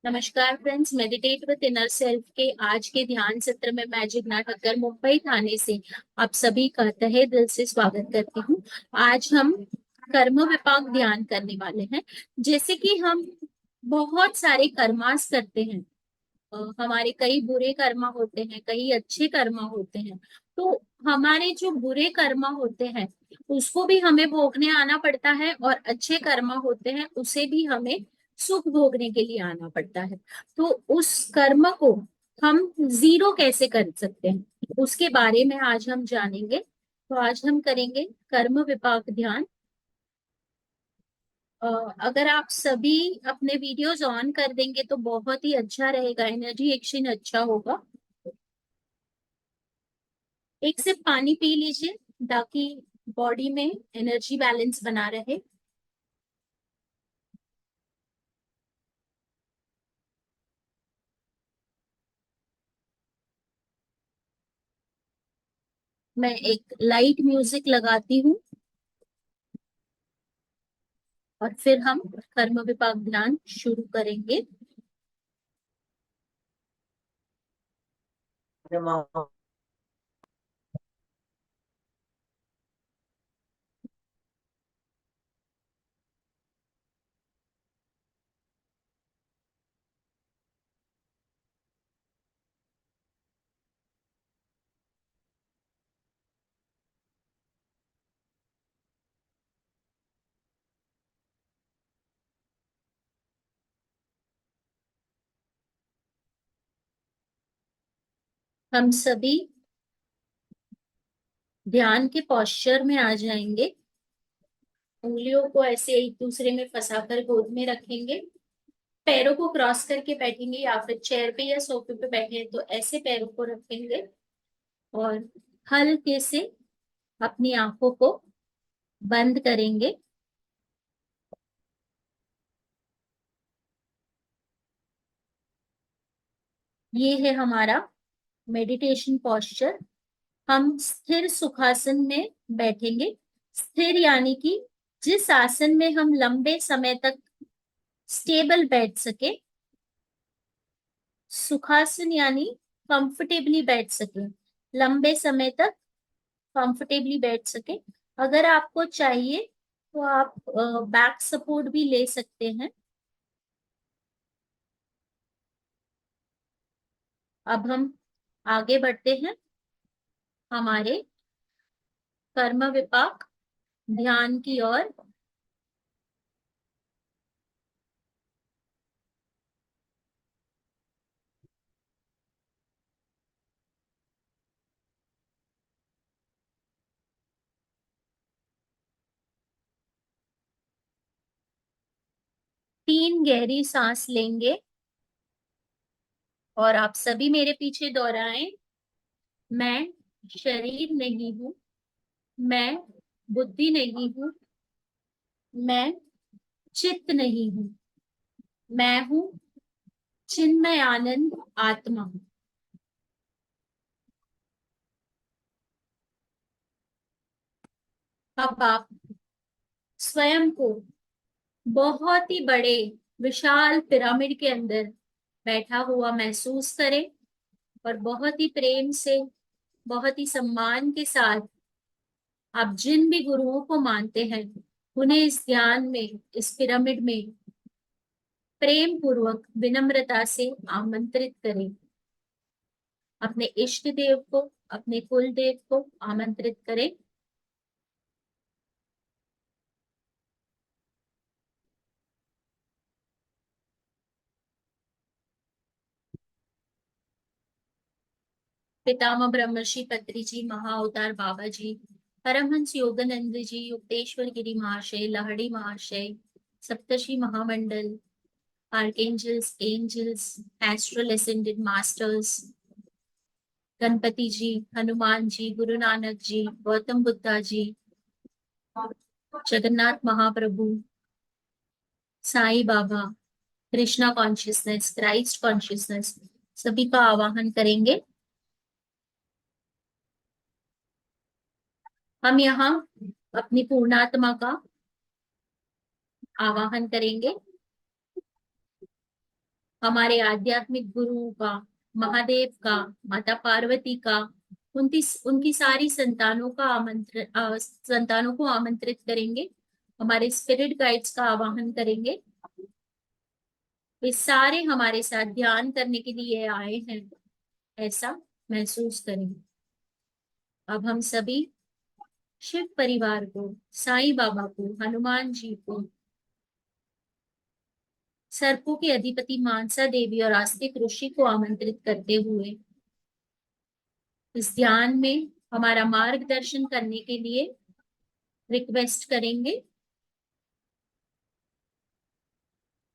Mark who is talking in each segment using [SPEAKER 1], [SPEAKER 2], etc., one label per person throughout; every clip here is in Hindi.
[SPEAKER 1] नमस्कार friends, meditate with inner self के आज के ध्यान सत्र में मैं जिग्ना ठक्कर मुंबई थाने से आप सभी का तहे दिल से स्वागत करती हूँ। आज हम कर्म विपाक ध्यान करने वाले हैं। जैसे कि हम बहुत सारे कर्मास करते हैं। हमारे कई बुरे कर्मा होते हैं, कई अच्छे कर्मा होते हैं। तो हमारे जो बुरे कर्मा होते हैं उसको भी हमें भोगने आना पड़ता है, और अच्छे कर्मा होते हैं उसे भी हमें सुख भोगने के लिए आना पड़ता है। तो उस कर्म को हम जीरो कैसे कर सकते हैं उसके बारे में आज हम जानेंगे। तो आज हम करेंगे कर्म विपाक ध्यान। अ, अगर आप सभी अपने वीडियोस ऑन कर देंगे तो बहुत ही अच्छा रहेगा, एनर्जी एक्सचेंज अच्छा होगा। एक सिप पानी पी लीजिए ताकि बॉडी में एनर्जी बैलेंस बना रहे। मैं एक लाइट म्यूजिक लगाती हूँ और फिर हम कर्म विपाक ध्यान शुरू करेंगे। हम सभी ध्यान के पोस्चर में आ जाएंगे। उंगलियों को ऐसे एक दूसरे में फंसाकर गोद में रखेंगे। पैरों को क्रॉस करके बैठेंगे, या फिर चेयर पे या सोफे पे बैठे हैं तो ऐसे पैरों को रखेंगे। और हल्के से अपनी आंखों को बंद करेंगे। ये है हमारा मेडिटेशन पोस्चर। हम स्थिर सुखासन में बैठेंगे। स्थिर यानी कि जिस आसन में हम लंबे समय तक स्टेबल बैठ सके। सुखासन यानी कंफर्टेबली बैठ सके, लंबे समय तक कंफर्टेबली बैठ सके। अगर आपको चाहिए तो आप बैक सपोर्ट भी ले सकते हैं। अब हम आगे बढ़ते हैं हमारे कर्म विपाक ध्यान की ओर। 3 गहरी सांस लेंगे और आप सभी मेरे पीछे दोहराएं। मैं शरीर नहीं हूँ, मैं बुद्धि नहीं हूँ, मैं चित्त नहीं हूँ, मैं हूँ चिन्मय आनंद आत्मा हूँ। अब आप स्वयं को बहुत ही बड़े विशाल पिरामिड के अंदर बैठा हुआ महसूस करें, और बहुत ही प्रेम से, बहुत ही सम्मान के साथ आप जिन भी गुरुओं को मानते हैं उन्हें इस ध्यान में, इस पिरामिड में प्रेम पूर्वक विनम्रता से आमंत्रित करें। अपने इष्ट देव को, अपने कुल देव को आमंत्रित करें। पितामह ब्रह्मर्षि पत्री जी, महाअवतार बाबा जी, परमहंस योगानंद जी, युक्तेश्वर गिरी महाशय, लहड़ी महाशय, सप्तर्षि महामंडल, archangels, angels, astral ascended masters, Ganpati ji, Hanuman ji, Guru Nanak ji, Gautam Buddha ji, Jagannath Mahaprabhu, Sai Baba, Krishna consciousness, Christ consciousness, सभी का आवाहन करेंगे। हम यहाँ अपनी पूर्णात्मा का आवाहन करेंगे। हमारे आध्यात्मिक गुरु का, महादेव का, माता पार्वती का, उनकी उनकी सारी संतानों को आमंत्रित करेंगे। हमारे स्पिरिट गाइड्स का आवाहन करेंगे। वे सारे हमारे साथ ध्यान करने के लिए आए हैं, ऐसा महसूस करेंगे। अब हम सभी शिव परिवार को, साईं बाबा को, हनुमान जी को, सर्पों के अधिपति मानसा देवी और आस्तिक ऋषि को आमंत्रित करते हुए इस ध्यान में हमारा मार्गदर्शन करने के लिए रिक्वेस्ट करेंगे।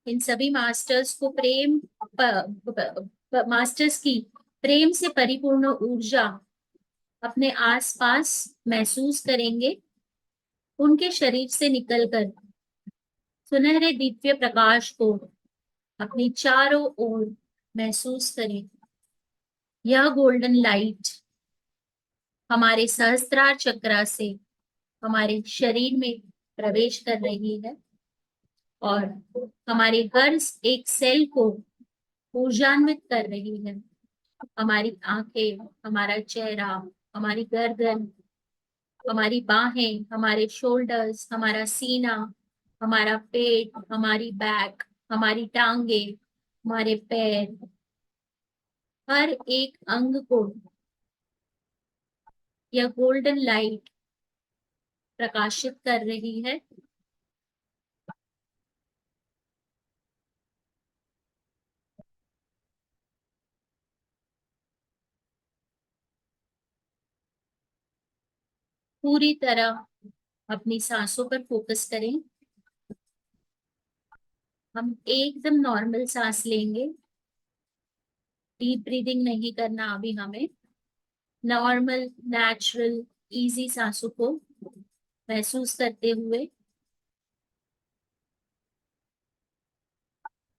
[SPEAKER 1] इन सभी मास्टर्स को मास्टर्स की प्रेम से परिपूर्ण ऊर्जा अपने आसपास महसूस करेंगे। उनके शरीर से निकलकर सुनहरे दिव्य प्रकाश को अपनी चारों ओर महसूस करें। यह गोल्डन लाइट हमारे सहस्त्रार चक्र से हमारे शरीर में प्रवेश कर रही है और हमारे हर एक सेल को ऊर्जान्वित कर रही है। हमारी आंखें, हमारा चेहरा, हमारी गर्दन, हमारी बाहें, हमारे शोल्डर्स, हमारा सीना, हमारा पेट, हमारी बैक, हमारी टांगे, हमारे पैर, हर एक अंग को यह गोल्डन लाइट प्रकाशित कर रही है। पूरी तरह अपनी सांसों पर फोकस करें। हम एकदम नॉर्मल सांस लेंगे। डीप ब्रीदिंग नहीं करना अभी हमें। नॉर्मल, नेचुरल, इजी सांसों को महसूस करते हुए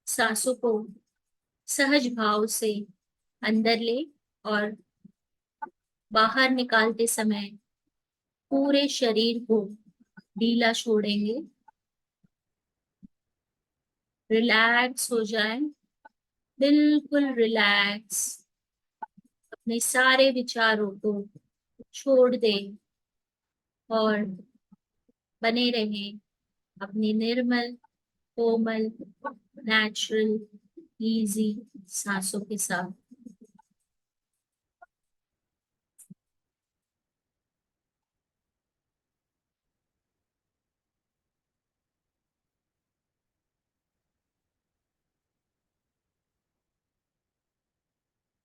[SPEAKER 1] सांसों को सहज भाव से अंदर ले और बाहर निकालते समय पूरे शरीर को ढीला छोड़ेंगे। रिलैक्स हो जाए, बिल्कुल रिलैक्स। अपने सारे विचारों को छोड़ दें और बने रहें अपनी निर्मल, कोमल, नेचुरल, इजी सांसों के साथ।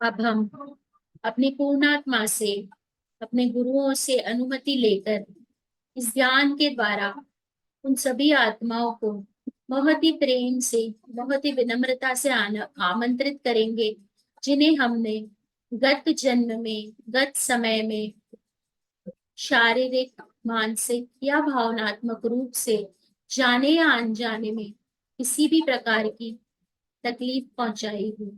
[SPEAKER 1] अब हम अपनी पूर्णात्मा से, अपने गुरुओं से अनुमति लेकर इस ध्यान के द्वारा उन सभी आत्माओं को बहुत ही प्रेम से, बहुत ही विनम्रता से आमंत्रित करेंगे, जिन्हें हमने गत जन्म में, गत समय में शारीरिक, मानसिक या भावनात्मक रूप से जाने या अनजाने में किसी भी प्रकार की तकलीफ पहुंचाई हो।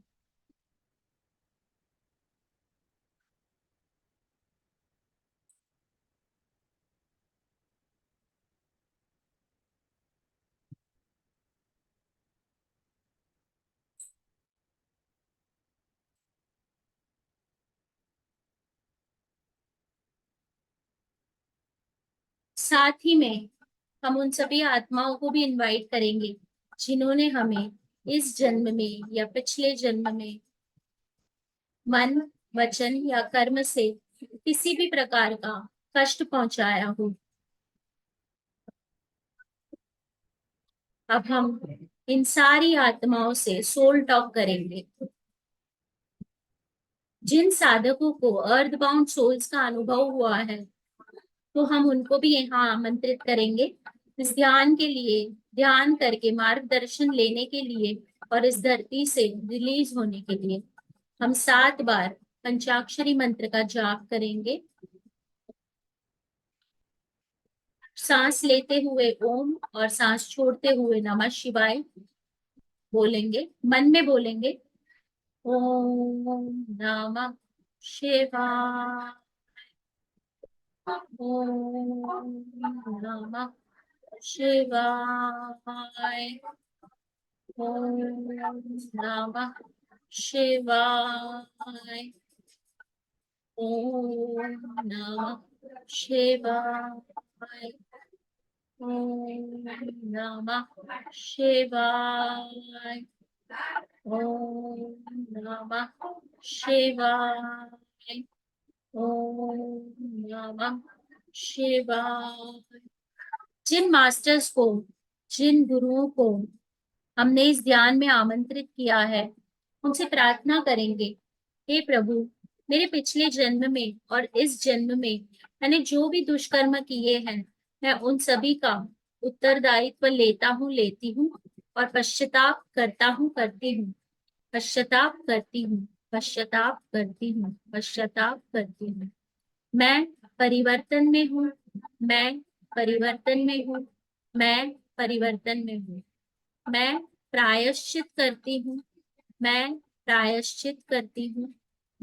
[SPEAKER 1] साथ ही में हम उन सभी आत्माओं को भी इनवाइट करेंगे जिन्होंने हमें इस जन्म में या पिछले जन्म में मन, वचन या कर्म से किसी भी प्रकार का कष्ट पहुंचाया हो। अब हम इन सारी आत्माओं से सोल टॉक करेंगे। जिन साधकों को अर्थ बाउंड सोल्स का अनुभव हुआ है, तो हम उनको भी यहाँ आमंत्रित करेंगे इस ध्यान के लिए, ध्यान करके मार्गदर्शन लेने के लिए और इस धरती से रिलीज होने के लिए। हम 7 बार पंचाक्षरी मंत्र का जाप करेंगे। सांस लेते हुए ओम और सांस छोड़ते हुए नमः शिवाय बोलेंगे, मन में बोलेंगे ओम नमः शिवाय, ओम नमः शिवाय। ओम नमः शिवाय। ओम नमः शिवाय। ओम नमः शिवाय। ओम नमः शिवाय। ओम नमः शिवाय। जिन मास्टर्स को, जिन गुरुओं को हमने इस ध्यान में आमंत्रित किया है, उनसे प्रार्थना करेंगे, हे प्रभु, मेरे पिछले जन्म में और इस जन्म में मैंने जो भी दुष्कर्म किए हैं, मैं उन सभी का उत्तरदायित्व लेता हूँ, लेती हूँ, और पश्चाताप करता हूँ, करती हूँ। पश्चाताप करती हूँ, पश्चाताप करती हूँ, पश्चाताप करती हूँ। मैं परिवर्तन में हूँ। मैं परिवर्तन में हूँ। मैं परिवर्तन में हूँ। मैं प्रायश्चित करती हूँ। मैं प्रायश्चित करती हूँ।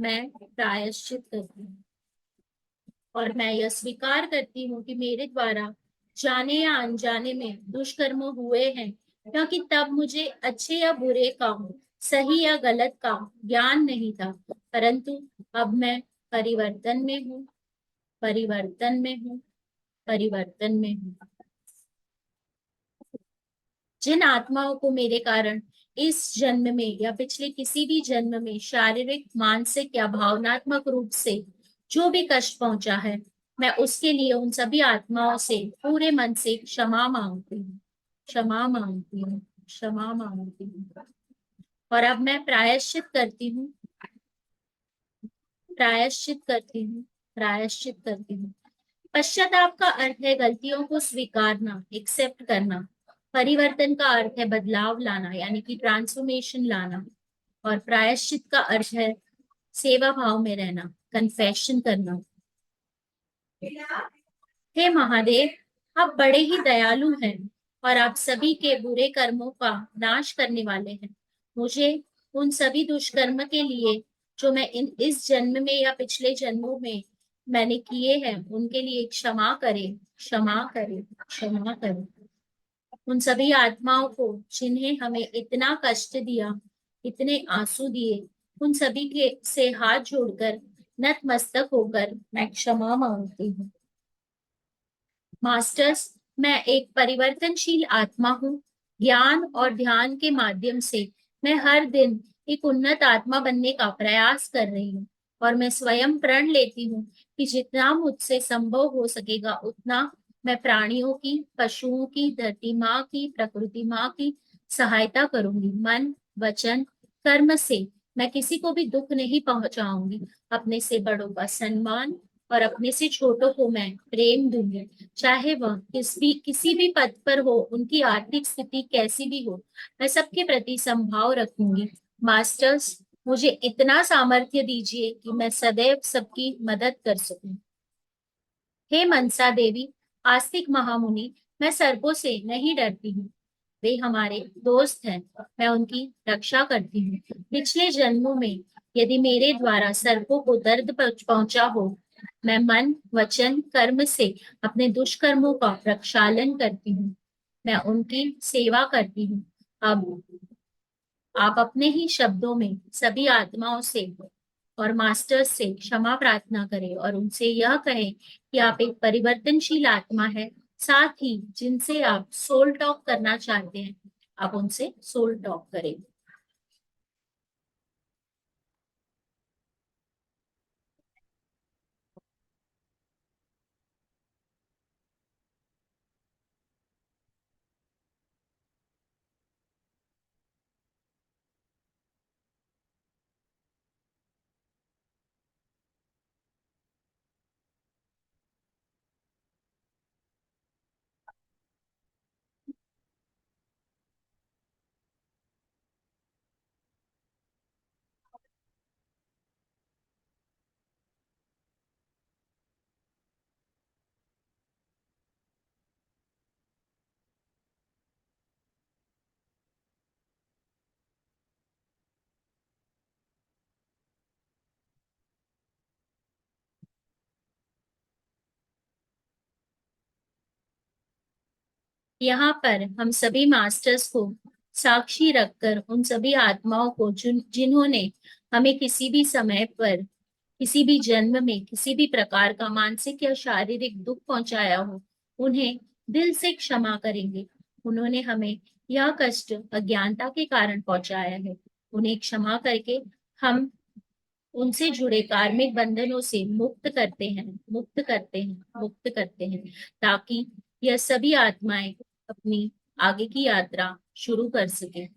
[SPEAKER 1] मैं प्रायश्चित करती हूँ। और मैं यह स्वीकार करती हूँ कि मेरे द्वारा जाने या अनजाने में दुष्कर्म हुए हैं, क्योंकि तब मुझे अच्छे या बुरे काम, सही या गलत काम ज्ञान नहीं था। परंतु अब मैं परिवर्तन में हूँ। परिवर्तन में हूँ। परिवर्तन में हूँ। जिन आत्माओं को मेरे कारण इस जन्म में या पिछले किसी भी जन्म में शारीरिक, मानसिक या भावनात्मक रूप से जो भी कष्ट पहुंचा है, मैं उसके लिए उन सभी आत्माओं से पूरे मन से क्षमा मांगती हूँ। क्षमा मांगती हूँ। क्षमा मांगती हूँ। और अब मैं प्रायश्चित करती हूँ। प्रायश्चित करती हूँ। प्रायश्चित करती हूँ। पश्चाताप का अर्थ है गलतियों को स्वीकारना, एक्सेप्ट करना। परिवर्तन का अर्थ है बदलाव लाना, यानी कि ट्रांसफॉर्मेशन लाना। और प्रायश्चित का अर्थ है सेवा भाव में रहना, कन्फेशन करना। हे महादेव, आप बड़े ही दयालु हैं और आप सभी के बुरे कर्मों का नाश करने वाले हैं। मुझे उन सभी दुष्कर्म के लिए जो मैं इस जन्म में या पिछले जन्मों में मैंने किए हैं, उनके लिए क्षमा करें। क्षमा करें। क्षमा करें। उन सभी आत्माओं को जिन्हें हमें इतना कष्ट दिया, इतने आंसू दिए, उन सभी के से हाथ जोड़कर नतमस्तक होकर मैं क्षमा मांगती हूँ। मास्टर्स, मैं एक परिवर्तनशील आत्मा हूँ। ज्ञान और ध्यान के माध्यम से मैं हर दिन एक उन्नत आत्मा बनने का प्रयास कर रही हूँ। और मैं स्वयं प्रण लेती हूँ कि जितना मुझसे संभव हो सकेगा उतना मैं प्राणियों की, पशुओं की, धरती माँ की, प्रकृति माँ की सहायता करूंगी। मन, वचन, कर्म से मैं किसी को भी दुख नहीं पहुंचाऊंगी। अपने से बड़ों का सम्मान और अपने से छोटों को मैं प्रेम दूंगी। चाहे वह किसी भी पद पर हो, उनकी आर्थिक स्थिति कैसी भी हो, मैं सबके प्रति समभाव रखूंगी। मास्टर्स, मुझे इतना सामर्थ्य दीजिए कि मैं सदैव सबकी मदद कर सकूं। हे मनसा देवी, आस्तिक महामुनि, मैं सर्पों से नहीं डरती हूँ। वे हमारे दोस्त हैं। मैं उनकी रक्षा करती हूँ। पिछले जन्मों में यदि मेरे द्वारा सर्पों को दर्द पहुंचा हो, मैं मन, वचन, कर्म से अपने दुष्कर्मों का प्रक्षालन करती हूँ। मैं उनकी सेवा करती हूँ। अब आप अपने ही शब्दों में सभी आत्माओं से और मास्टर्स से क्षमा प्रार्थना करें और उनसे यह कहें कि आप एक परिवर्तनशील आत्मा है। साथ ही जिनसे आप सोल टॉक करना चाहते हैं, आप उनसे सोल टॉक करें। यहाँ पर हम सभी मास्टर्स को साक्षी रखकर उन सभी आत्माओं को जिन्होंने हमें किसी भी समय पर, किसी भी जन्म में, किसी भी प्रकार का मानसिक या शारीरिक दुख पहुंचाया हो, उन्हें दिल से क्षमा करेंगे। उन्होंने हमें यह कष्ट अज्ञानता के कारण पहुंचाया है। उन्हें क्षमा करके हम उनसे जुड़े कार्मिक बंधनों से मुक्त करते हैं, मुक्त करते हैं, मुक्त करते हैं, ताकि यह सभी आत्माएं अपनी आगे की यात्रा शुरू कर सकें।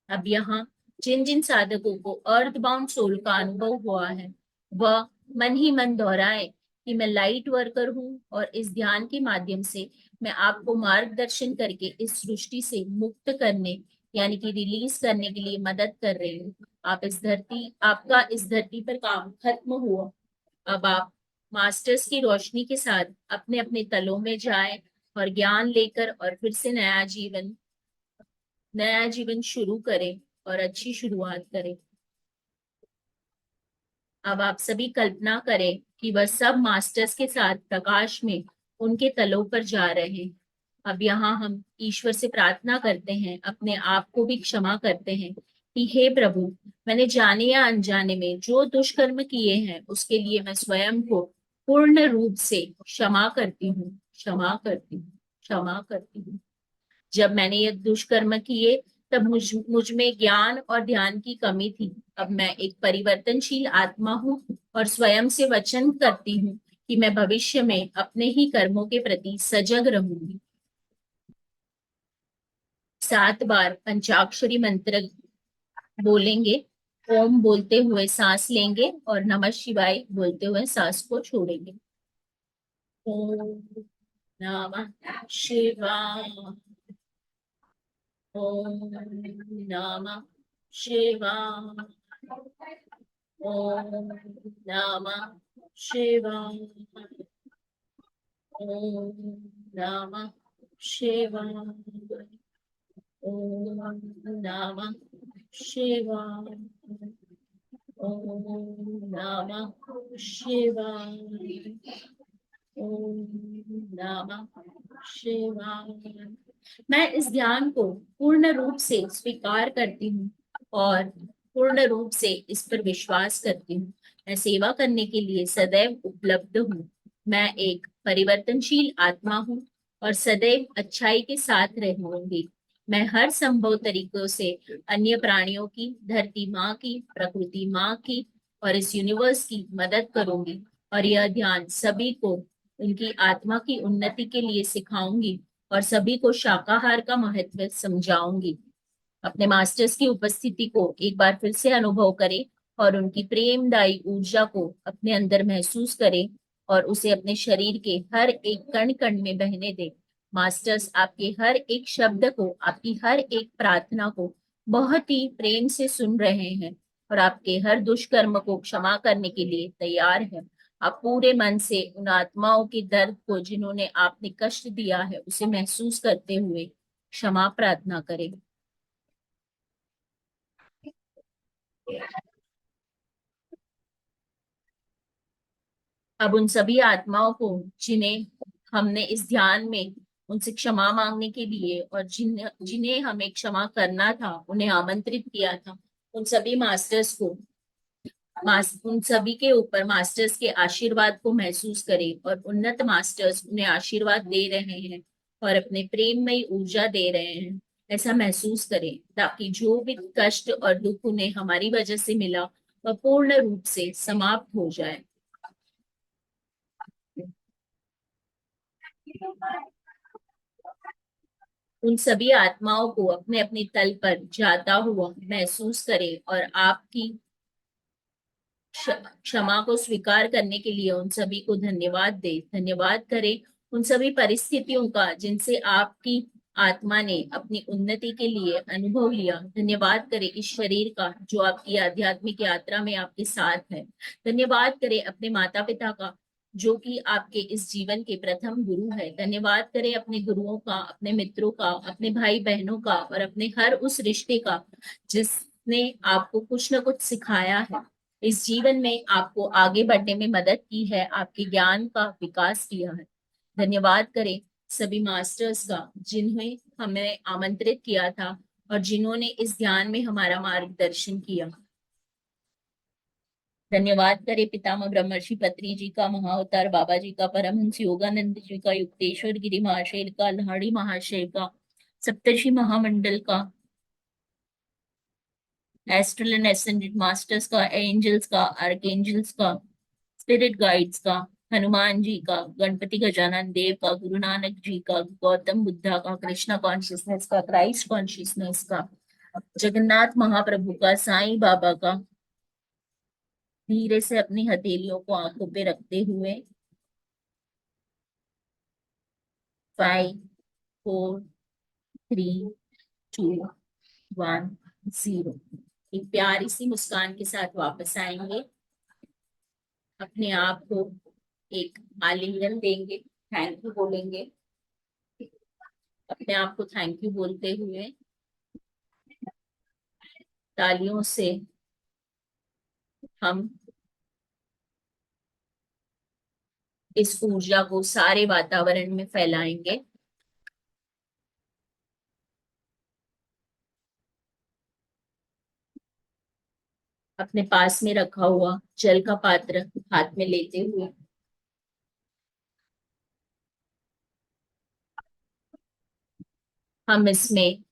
[SPEAKER 1] अब यहाँ जिन जिन साधकों को अर्थ बाउंड सोल का अनुभव हुआ है, वह मन ही मन दोहराए कि मैं लाइट वर्कर हूँ और इस ध्यान के माध्यम से मैं आपको मार्गदर्शन करके इस सृष्टि से मुक्त करने, यानी कि रिलीज करने के लिए मदद कर रही हूँ। आपका इस धरती पर काम खत्म हुआ। अब आप मास्टर्स की रोशनी के साथ अपने अपने तलों में जाएं और ज्ञान लेकर और फिर से नया जीवन शुरू करें और अच्छी शुरुआत करें। अब आप सभी कल्पना करें कि वह सब मास्टर्स के साथ प्रकाश में उनके तलों पर जा रहे हैं। अब यहाँ हम ईश्वर से प्रार्थना करते हैं, अपने आप को भी क्षमा करते हैं कि हे प्रभु, मैंने जाने या अनजाने में जो दुष्कर्म किए हैं उसके लिए मैं स्वयं को पूर्ण रूप से क्षमा करती हूँ, क्षमा करती हूँ, क्षमा करती हूँ। जब मैंने ये दुष्कर्म किए तब मुझ में ज्ञान और ध्यान की कमी थी। अब मैं एक परिवर्तनशील आत्मा हूँ और स्वयं से वचन करती हूँ कि मैं भविष्य में अपने ही कर्मों के प्रति सजग रहूंगी। 7 बार पंचाक्षरी मंत्र बोलेंगे। ओम बोलते हुए सांस लेंगे और नमः शिवाय बोलते हुए सांस को छोड़ेंगे। ओम नमः शिवाय, ओम नमः शिवाय, ओम नमः शिवाय, ओम नमः शिवाय, ओम नमः शिवाय, ओम नमः शिवाय, ओम नमः शिवाय। मैं इस ध्यान को पूर्ण रूप से स्वीकार करती हूँ और पूर्ण रूप से इस पर विश्वास करती हूँ। मैं सेवा करने के लिए सदैव उपलब्ध हूँ। मैं एक परिवर्तनशील आत्मा हूँ और सदैव अच्छाई के साथ रहूंगी। मैं हर संभव तरीकों से अन्य प्राणियों की, धरती माँ की, प्रकृति माँ की और इस यूनिवर्स की मदद करूंगी और यह ध्यान सभी को उनकी आत्मा की उन्नति के लिए सिखाऊंगी और सभी को शाकाहार का महत्व समझाऊंगी। अपने मास्टर्स की उपस्थिति को एक बार फिर से अनुभव करें और उनकी प्रेमदायी ऊर्जा को अपने अंदर महसूस करें और उसे अपने शरीर के हर एक कण कण में बहने दें। मास्टर्स आपके हर एक शब्द को, आपकी हर एक प्रार्थना को बहुत ही प्रेम से सुन रहे हैं और आपके हर दुष्कर्म को क्षमा करने के लिए तैयार है। आप पूरे मन से उन आत्माओं के दर्द को, जिन्होंने आपने कष्ट दिया है, उसे महसूस करते हुए क्षमा प्रार्थना करें। अब उन सभी आत्माओं को जिन्हें हमने इस ध्यान में उनसे क्षमा मांगने के लिए और जिन्हें हमें क्षमा करना था, उन्हें आमंत्रित किया था, उन सभी मास्टर्स को, उन सभी के ऊपर मास्टर्स के आशीर्वाद को महसूस करें और उन्नत मास्टर्स उन्हें आशीर्वाद दे रहे हैं और अपने प्रेममयी ऊर्जा दे रहे हैं, ऐसा महसूस करें, ताकि जो भी कष्ट और दुख उन्हें हमारी वजह से मिला वह पूर्ण रूप से समाप्त हो जाए। उन सभी आत्माओं को अपने अपने तल पर जाता हुआ महसूस करें और आपकी क्षमा को स्वीकार करने के लिए उन सभी को धन्यवाद दे, धन्यवाद करें उन सभी परिस्थितियों का जिनसे आपकी आत्मा ने अपनी उन्नति के लिए अनुभव लिया। धन्यवाद करें इस शरीर का जो आपकी आध्यात्मिक यात्रा में आपके साथ है। धन्यवाद करें अपने माता पिता का जो कि आपके इस जीवन के प्रथम गुरु है। धन्यवाद करें अपने गुरुओं का, अपने मित्रों का, अपने भाई बहनों का और अपने हर उस रिश्ते का जिसने आपको कुछ न कुछ सिखाया है, इस जीवन में आपको आगे बढ़ने में मदद की है, आपके ज्ञान का विकास किया है। धन्यवाद करें सभी मास्टर्स का जिन्हें हमें आमंत्रित किया था और जिन्होंने इस ध्यान में हमारा मार्गदर्शन किया। धन्यवाद करें पितामह ब्रह्मर्षि पत्री जी का, महाअवतार बाबा जी का, परमहंस योगानंद जी का, युक्तेश्वर गिरी महाशय का, लाड़ी महाशय का, सप्तर्षि महामंडल का, एस्ट्रल एंड एसेंडेंट मास्टर्स का, एंजल्स का, आर्कएंजल्स का, स्पिरिट गाइड्स का, हनुमान जी का, गणपति गजानन देव का, गुरु नानक जी का, गौतम बुद्धा का, कृष्णा कॉन्शियसनेस का, क्राइस्ट कॉन्शियसनेस का, जगन्नाथ महाप्रभु का, साईं बाबा का। धीरे से अपनी हथेलियों को आंखों पे रखते हुए 5 4 3 2 1 0 एक प्यारी सी मुस्कान के साथ वापस आएंगे। अपने आप को एक आलिंगन देंगे, थैंक यू बोलेंगे। अपने आप को थैंक यू बोलते हुए तालियों से हम इस ऊर्जा को सारे वातावरण में फैलाएंगे। अपने पास में रखा हुआ जल का पात्र हाथ में लेते हुए हम इसमें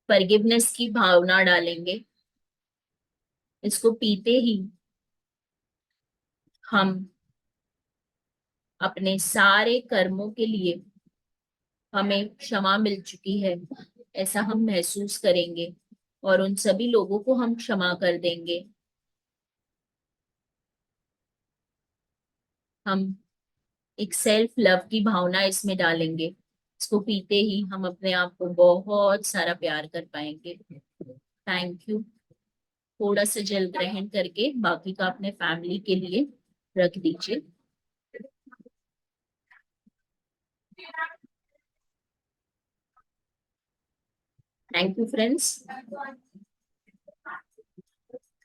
[SPEAKER 1] फॉरगिवनेस की भावना डालेंगे। इसको पीते ही हम अपने सारे कर्मों के लिए हमें क्षमा मिल चुकी है ऐसा हम महसूस करेंगे और उन सभी लोगों को हम क्षमा कर देंगे। हम एक सेल्फ लव की भावना इसमें डालेंगे। इसको पीते ही हम अपने आप को बहुत सारा प्यार कर पाएंगे। Thank you. थोड़ा सा जल ग्रहण करके बाकी का अपने फैमिली के लिए रख दीजिए। Thank you friends.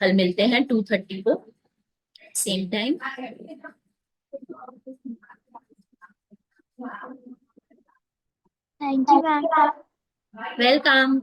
[SPEAKER 1] कल मिलते हैं 2:30 को same time.
[SPEAKER 2] Thank you ma'am.
[SPEAKER 1] Welcome.